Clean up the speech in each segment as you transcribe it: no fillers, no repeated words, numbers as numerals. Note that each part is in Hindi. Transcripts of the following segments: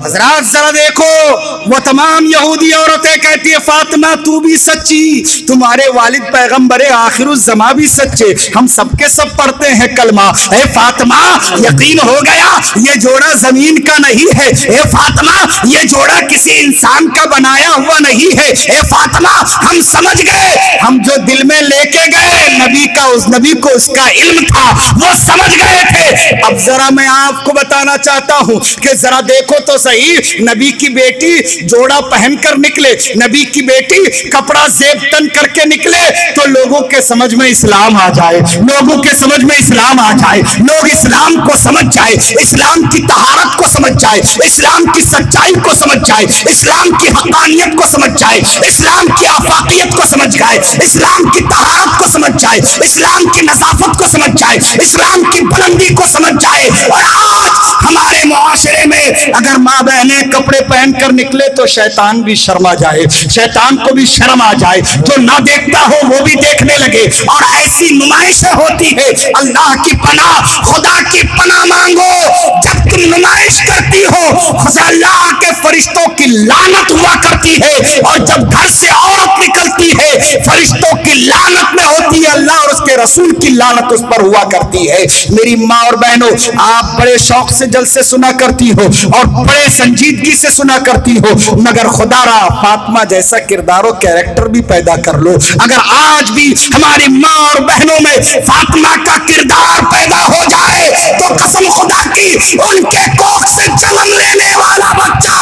हजरात जरा देखो, वो तमाम यहूदी औरतें कहती है फातिमा तू भी सच्ची, तुम्हारे वालिद पैगंबरे आखिरुज़्ज़मा भी सच्चे, हम सबके सब पढ़ते हैं कलमा। ए फातिमा यकीन हो गया ये जोड़ा जमीन का नहीं है। ए फातिमा ये जोड़ा किसी इंसान का बनाया हुआ नहीं है। ए फातिमा हम समझ गए, हम जो दिल में लेके गए नबी का, उस नबी को उसका इल्म था, वो समझ गए थे। अब जरा मैं आपको बताना चाहता हूं कि जरा देखो तो सही, नबी की बेटी जोड़ा पहनकर निकले, नबी की बेटी कपड़ा जेब तन करके निकले तो लोगों के समझ में इस्लाम आ जाए, लोगों के समझ में इस्लाम आ जाए, लोग इस्लाम को समझ जाए, इस्लाम की तहारत को समझ जाए, इस्लाम की सच्चाई को समझ जाए, इस्लाम की हक़ानियत को समझ जाए, इस्लाम की आफाकियत को समझ जाए, इस्लाम की तहारत को समझ जाए, इस्लाम की नज़ाफत को समझ जाए, इस्लाम की बुलंदी को समझ जाए। और आज हमारे मुआशरे में अगर माँ बहनें कपड़े पहनकर निकले तो शैतान भी शर्मा जाए, शैतान को भी शर्म आ जाए, जो ना देखता हो वो भी देखने लगे, और ऐसी नुमाइशें होती है। अल्लाह की पनाह, खुदा की पनाह मांगो, जब तुम नुमाइश करती हो अल्लाह के फरिश्तों की लानत हुआ करती है, और जब घर से औरत निकलती है फरिश्तों की लानत में होती है, अल्लाह और उसके रसूल की लानत उस पर हुआ करती है। मेरी माँ और बहनों, आप बड़े शौक से जलसे सुना करती हो और बड़े संजीदगी से सुना करती हो, मगर खुदारा फातिमा जैसा किरदार और कैरेक्टर भी पैदा कर लो। अगर आज भी हमारी माँ और बहनों में फातिमा का किरदार पैदा हो जाए तो कसम खुदा की उनके कोख से जन्म लेने वाला बच्चा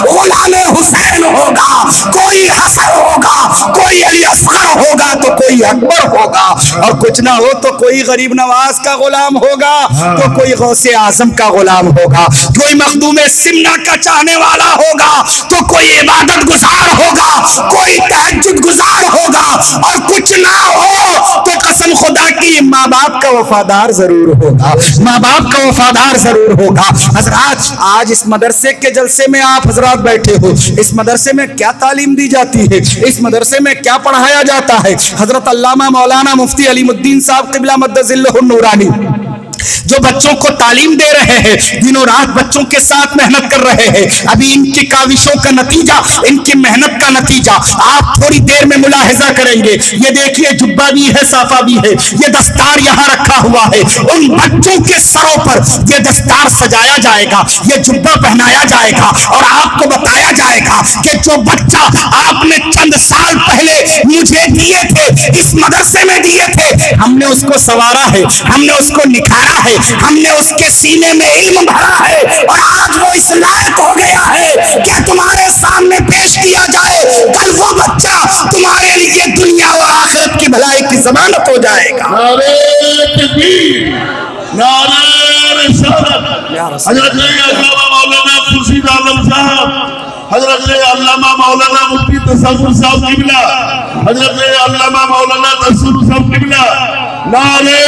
गुलामे हुसैन होगा, कोई हसन होगा, कोई अली असगर होगा, तो कोई अकबर होगा, और कुछ ना हो तो कोई गरीब नवाज का गुलाम होगा, तो कोई गौसे आजम का गुलाम होगा, कोई मखदूम सिमना का चाहने वाला होगा, तो कोई इबादत गुजार होगा, कोई तहज्जुद गुजार होगा, और कुछ ना हो तो कसम खुदा की माँ बाप का वफादार जरूर होगा, माँ बाप का वफादार जरूर होगा। हजरात आज इस मदरसे के जलसे में आप हजरात बैठे हो, इस मदरसे में क्या तालीम दी जाती है, इस मदरसे में क्या पढ़ाया जाता है। हजरत अल्लामा मौलाना मुफ्ती अलीमुद्दीन साहब क़िबला मद्दज़िल्लहुन नूरानी जो बच्चों को तालीम दे रहे हैं, दिनों रात बच्चों के साथ मेहनत कर रहे हैं, अभी इनकी काविशों का नतीजा, इनकी मेहनत का नतीजा आप थोड़ी देर में मुलाहिजा करेंगे। ये देखिए जुब्बा भी है, साफा भी है, ये दस्तार यहाँ रखा हुआ है, उन बच्चों के सरों पर ये दस्तार सजाया जाएगा, ये जुब्बा पहनाया जाएगा, और आपको बताया जाएगा कि जो बच्चा आपने चंद साल पहले मुझे दिए थे, इस मदरसे में दिए थे, हमने उसको संवारा है, हमने उसको निखारा है, हमने उसके सीने में इल्म भरा है, और आज वो इस लायक हो गया है कि तुम्हारे सामने पेश किया जाए। कल वो बच्चा तुम्हारे लिए दुनिया और आखिरत की भलाई की जमानत हो जाएगा। नारे तकबीर, नारे रिसालत। हजरत अल्लामा मौलाना खुर्शीद आलम साहब, हजरत अल्लामा मौलाना मुफ्ती तसव्वुर साहब क़िबला, हजरत अल्लामा मौलाना तसव्वुर साहब क़िबला, नारे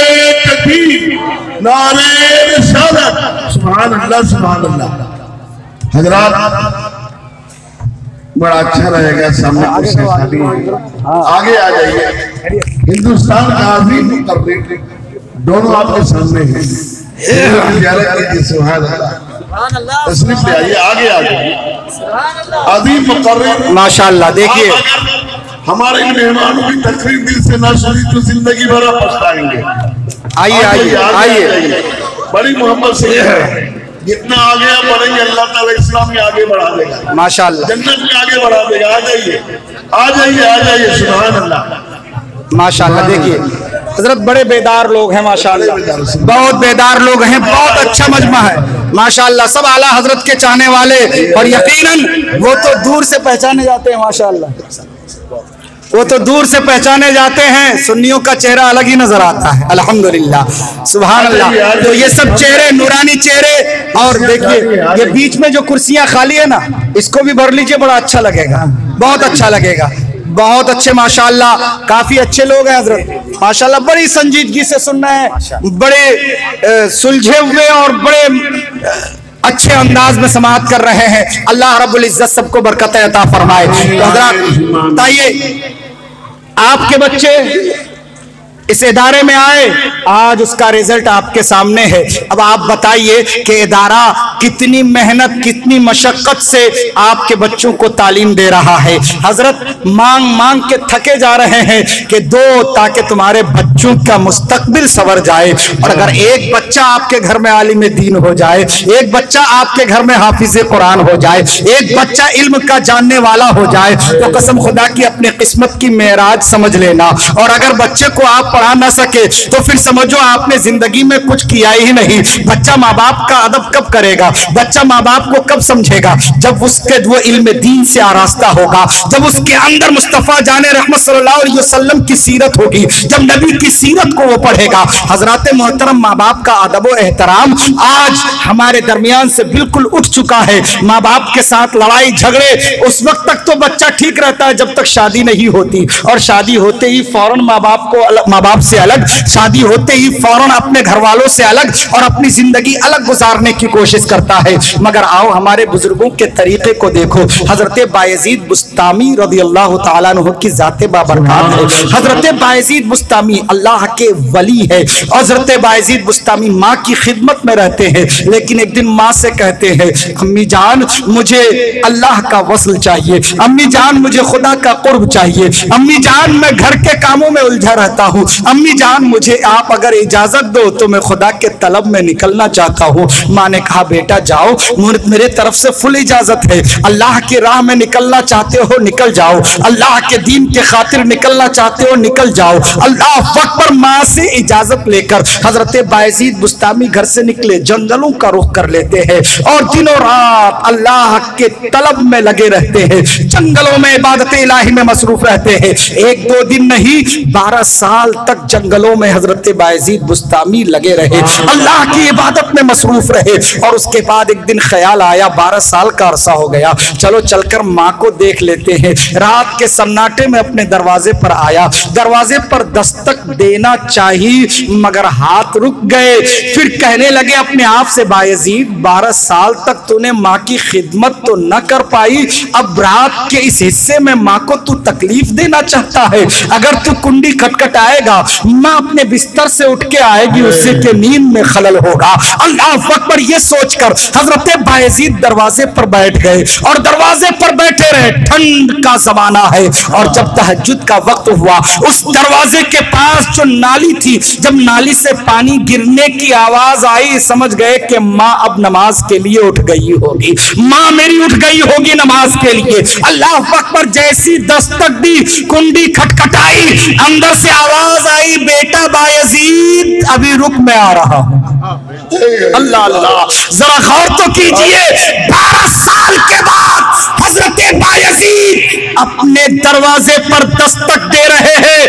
तकबीर, नारे रिसालत। सुभान अल्लाह, सुभान अल्लाह। हजरात बड़ा अच्छा रहेगा, सामने कुर्सी खाली है, आगे आ जाइए। हिंदुस्तान का अजीम मुकर्रिर दोनों आपके सामने हैं, सुभान अल्लाह। तशरीफ ले आइए, आगे आ जाइए। अजीम मुकर्रिर माशाअल्लाह। देखिए हमारे मेहमानों की तकरीर दिल से ना सुनी तो जिंदगी भर पछताएंगे। आइए आइए आइए, बड़ी मोहब्बत से है, जितना आगे आप बढ़ेंगे अल्लाह ताला इस्लाम में आगे बढ़ा देगा, माशाअल्लाह, जन्नत में आगे बढ़ा देगा। आ जाइए, आ जाइए, आ जाइए। सुभान अल्लाह, माशाअल्लाह। देखिए हजरत बड़े बेदार लोग हैं, माशाअल्लाह, बहुत बेदार लोग हैं, बहुत अच्छा मजमा है माशाअल्लाह, सब आला हजरत के चाहने वाले, और यकीनन वो तो दूर से पहचाने जाते हैं, माशाअल्लाह, वो तो दूर से पहचाने जाते हैं। सुन्नियों का चेहरा अलग ही नजर आता है, अल्हम्दुलिल्लाह, सुभान अल्लाह। तो ये सब चेहरे नूरानी चेहरे, और देखिए ये बीच में जो कुर्सियां खाली है ना, इसको भी भर लीजिए, बड़ा अच्छा लगेगा, बहुत अच्छा लगेगा, बहुत अच्छे माशाअल्लाह, काफी अच्छे लोग हैं हजरत, माशाअल्लाह, बड़ी संजीदगी से सुन रहे हैं, बड़े सुलझे हुए और बड़े अच्छे अंदाज में समाअत कर रहे हैं। अल्लाह रब्बुल इज्जत सबको बरकत अता फरमाए। तो हजरत बताइए, आपके बच्चे इस इदारे में आए, आज उसका रिजल्ट आपके सामने है। अब आप बताइए कि इदारा कितनी मेहनत, कितनी मशक्कत से आपके बच्चों को तालीम दे रहा है। हजरत मांग मांग के थके जा रहे हैं कि दो, ताकि तुम्हारे बच्चों का मुस्तकबिल संवर जाए। और अगर एक बच्चा आपके घर में आलिम दीन हो जाए, एक बच्चा आपके घर में हाफिज कुरान हो जाए, एक बच्चा इल्म का जानने वाला हो जाए, तो कसम खुदा की अपने किस्मत की मेराज समझ लेना। और अगर बच्चे को आप पढ़ा ना सके तो फिर समझो आपने जिंदगी में कुछ किया ही नहीं। बच्चा माँ बाप का अदब कब करेगा, बच्चा माँ बाप को कब समझेगा? जब उसके वो इल्म दीन से आरास्ता होगा, जब उसके अंदर मुस्तफा जाने रहमत सल्लल्लाहु अलैहि वसल्लम की सीरत होगी, जब नबी की सीरत को वो पढ़ेगा। हजरात मोहतरम, माँ बाप का अदब व एहतराम आज हमारे दरमियान से बिल्कुल उठ चुका है। माँ बाप के साथ लड़ाई झगड़े उस वक्त तक तो बच्चा ठीक रहता है जब तक शादी नहीं होती, और शादी होते ही फौरन माँ बाप को माँ बाप से अलग, शादी होते ही फौरन अपने घर वालों से अलग और अपनी जिंदगी अलग गुजारने की कोशिश करता है। मगर आओ हमारे बुजुर्गों के तरीके को देखो। हजरत बायजीद बुस्तामी रदियल्लाहु ताला अन्हु की जाते बाबरकत है। हजरत बायजीद बुस्तामी अल्लाह के वली है। हजरत बायजीद बुस्तामी माँ की खिदमत में रहते हैं, लेकिन एक दिन माँ से कहते हैं, अम्मी जान मुझे अल्लाह का वस्ल चाहिए, अम्मी जान मुझे खुदा का कुर्ब चाहिए, अम्मी जान मैं घर के कामों में उलझा रहता हूँ, अम्मी जान मुझे आप अगर इजाजत दो तो मैं खुदा के तलब में निकलना चाहता हूँ। माँ ने कहा बेटा जाओ, मेरे तरफ से फुल इजाजत है। अल्लाह की राह में निकलना चाहते हो निकल जाओ, अल्लाह के दीन के खातिर निकलना चाहते हो निकल जाओ। अल्लाह अकबर। माँ से इजाजत लेकर हजरत बायजीद बुस्तामी घर से निकले, जंगलों का रुख कर लेते हैं और दिनों रात अल्लाह के तलब में लगे रहते हैं, जंगलों में इबादत इलाही में मसरूफ रहते हैं। एक दो दिन नहीं 12 साल तक जंगलों में हजरत बायजीद बुस्तामी लगे रहे, अल्लाह की इबादत में मसरूफ रहे। और उसके बाद एक दिन ख्याल आया, 12 साल का अरसा हो गया, चलो चलकर माँ को देख लेते हैं। रात के सन्नाटे में अपने दरवाजे पर आया, दरवाजे पर दस्तक देना चाहिए मगर हाथ रुक गए। फिर कहने लगे अपने आप से, बायजीद 12 साल तक तूने माँ की खिदमत तो न कर पाई, अब रात के इस हिस्से में माँ को तू तकलीफ देना चाहता है। अगर तू कुंडी खटखटाएगा माँ अपने बिस्तर से उठ के आएगी, उससे के नींद में खलल होगा। अल्लाह अकबर। ये सोचकर हजरत बायजीद दरवाजे पर बैठ गए और दरवाजे पर बैठे रहे। ठंड का जमाना है और जब तहज्जुद का वक्त हुआ, उस दरवाजे के पास जो नाली थी, जब नाली से पानी गिरने की आवाज आई, समझ गए कि माँ अब नमाज के लिए उठ गई होगी, माँ मेरी उठ गई होगी नमाज के लिए। अल्लाह अकबर। जैसी दस्तक दी, कुंडी खटखटाई, अंदर से आवाज आई, बेटा बायजीद अभी रुक मैं आ रहा हूं। अल्लाह अल्लाह, जरा गौर तो कीजिए, 12 साल के बाद हजरत बायजीद अपने दरवाजे पर दस्तक दे रहे हैं,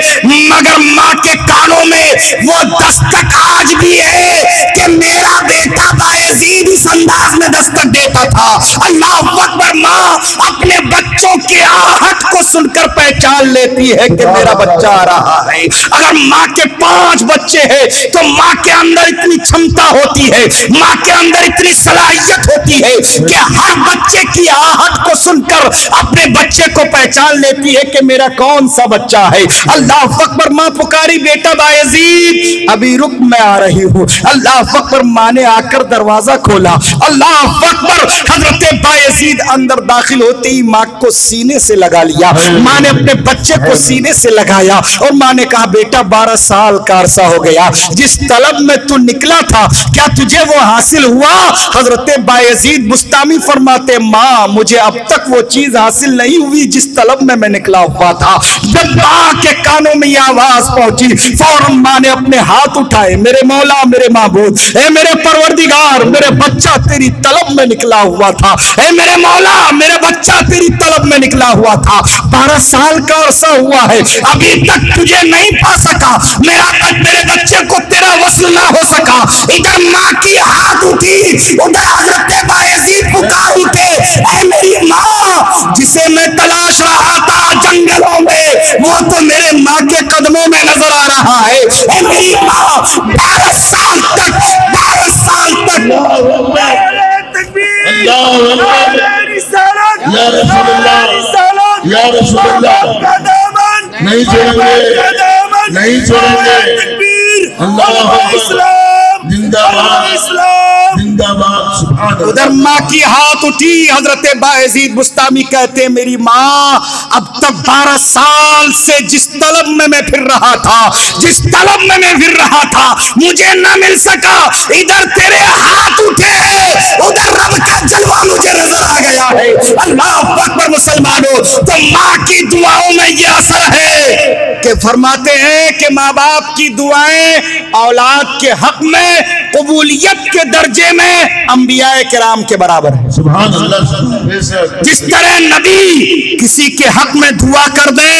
मगर माँ के कानों में वो दस्तक आज भी है कि मेरा बेटा बायजीद इस अंदाज में दस्तक देता था। अल्लाह अकबर। माँ अपने बच्चों के आहट को सुनकर पहचान लेती है कि मेरा बच्चा आ रहा है। अगर माँ के 5 बच्चे हैं तो माँ के अंदर इतनी क्षमता होती है, माँ के अंदर इतनी सलाहियत होती है कि हर बच्चे की आहट को सुनकर अपने बच्चे को पहचान लेती है कि मेरा कौन सा बच्चा है। अल्लाह अकबर। माँ पुकारी, बेटा बायजीद अभी रुक मैं आ रही हूँ। अल्लाह अकबर। माँ ने आकर दरवाजा खोला। अल्लाह अकबर। हजरत बायजीद अंदर दाखिल होते ही माँ को सीने से लगा लिया। माँ ने अपने बच्चे को सीने से लगाया और माँ ने कहा, बेटा 12 साल का अरसा हो गया, जिस तलब में तू निकला था क्या तुझे वो हासिल हुआ? हजरत बायजीद बुस्तामी फरमाते, माँ मुझे अब तक वो चीज हासिल नहीं हुई जिस तलब में मैं निकला हुआ था। जब माँ के कानों में यह आवाज पहुंची, फौरन माँ ने अपने हाथ उठाए, मेरे मौला मेरे महबूद, ए मेरे परवरदिगार, मेरे बच्चा तेरी तलब में निकला हुआ था, ए मेरे मौला मेरे बच्चा तेरी तलब में निकला हुआ था। 12 साल का अरसा हुआ है, अभी तक तुझे नहीं पा सका, मेरे बच्चे को तेरा वस्ल ना हो सका। इधर माँ की हाथ उठी, उधर हजरत बायजीद पुकार उठे, ऐ मेरी माँ जिसे मैं तलाश रहा था जंगलों में, वो तो मेरे माँ के कदमों में नजर आ रहा है। ऐ मेरी माँ 12 साल तक नहीं छोड़ेंगे, नहीं छोड़ेंगे। अल्लाह अकबर, जिंदाबाद जिंदाबाद, सुभान अल्लाह। उधर माँ की हाथ उठी, हजरत बायजीद बुस्तामी कहते मेरी माँ अब तक 12 साल से जिस तलब में मैं फिर रहा था, जिस तलब में मैं फिर रहा था, मुझे न मिल सका। इधर तेरे हाथ उठे हैं, उधर रब का जलवा मुझे नजर आ गया है। अल्लाह अकबर मुसलमानों, तो माँ की दुआओं में यह असर है कि फरमाते हैं कि माँ बाप की दुआएं औलाद के हक में कबूलियत के दर्जे में अंबियाए किराम के बराबर है। सुभान अल्लाह। जिस तरह नबी किसी के हक में दुआ कर दे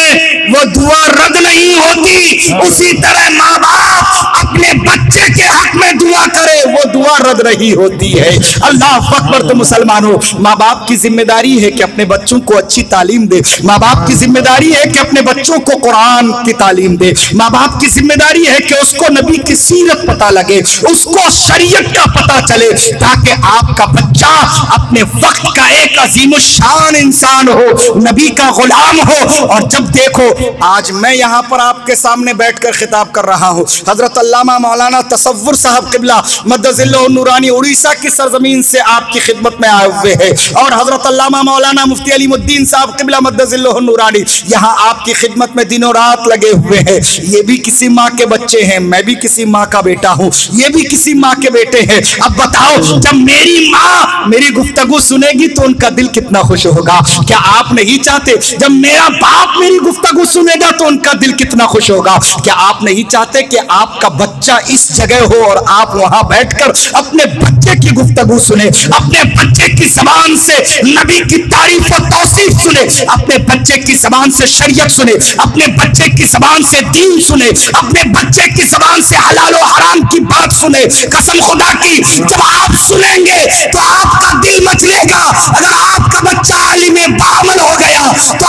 वो दुआ रद्द नहीं होती, उसी तरह माँ बाप अपने बच्चे के हक में दुआ करे वो दुआ रद्द नहीं होती है। अल्लाह अकबर। तो मुसलमानों, माँ बाप की जिम्मेदारी है कि अपने बच्चों को अच्छी तालीम दे, माँ बाप की जिम्मेदारी है कि अपने बच्चों को कुरान की तालीम दे, माँ बाप की जिम्मेदारी है कि उसको नबी की सीरत पता लगे, उसको शरीयत का पता चले, ताकि आपका बच्चा अपने वक्त का एक अजीमुशान इंसान हो, नबी का गुलाम हो। और जब देखो आज मैं यहाँ पर आपके सामने बैठकर खिताब कर रहा हूँ, हजरत अल्लामा मौलाना तसव्वुर साहब क़िबला मद्दज़िल्लहु नूरानी उड़ीसा की सरजमीन से आपकी खिदमत में आए हुए हैं, और हजरत अल्लामा मौलाना मुफ्ती अलीमुद्दीन साहब क़िबला मद्दज़िल्लहु नूरानी यहाँ आपकी खिदमत में दिनों रात लगे हुए हैं। ये भी किसी माँ के बच्चे हैं, मैं भी किसी माँ का बेटा हूँ, ये भी किसी माँ के बेटे हैं। अब बताओ, जब मेरी माँ मेरी गुफ्तगू सुनेगी तो उनका दिल कितना खुश होगा। क्या आप नहीं चाहते जब मेरा बाप मेरी गुफ्तगू सुनेगा तो उनका दिल कितना खुश होगा? क्या आप नहीं चाहते कि आपका बच्चा इस जगह हो और आप वहां बैठकर अपने बच्चे की गुफ्तगू सुने, अपने बच्चे की जबान से नबी की तारीफ और तौसीफ सुने, अपने बच्चे की जबान से शरीयत सुने, अपने बच्चे की जबान से दीन सुने, अपने बच्चे की जबान से हलाल और हराम की बात सुने। कसम खुदा की, जब आप सुनेंगे तो आपका दिल मचलेगा। अगर आपका बच्चा आलिम बामल हो गया तो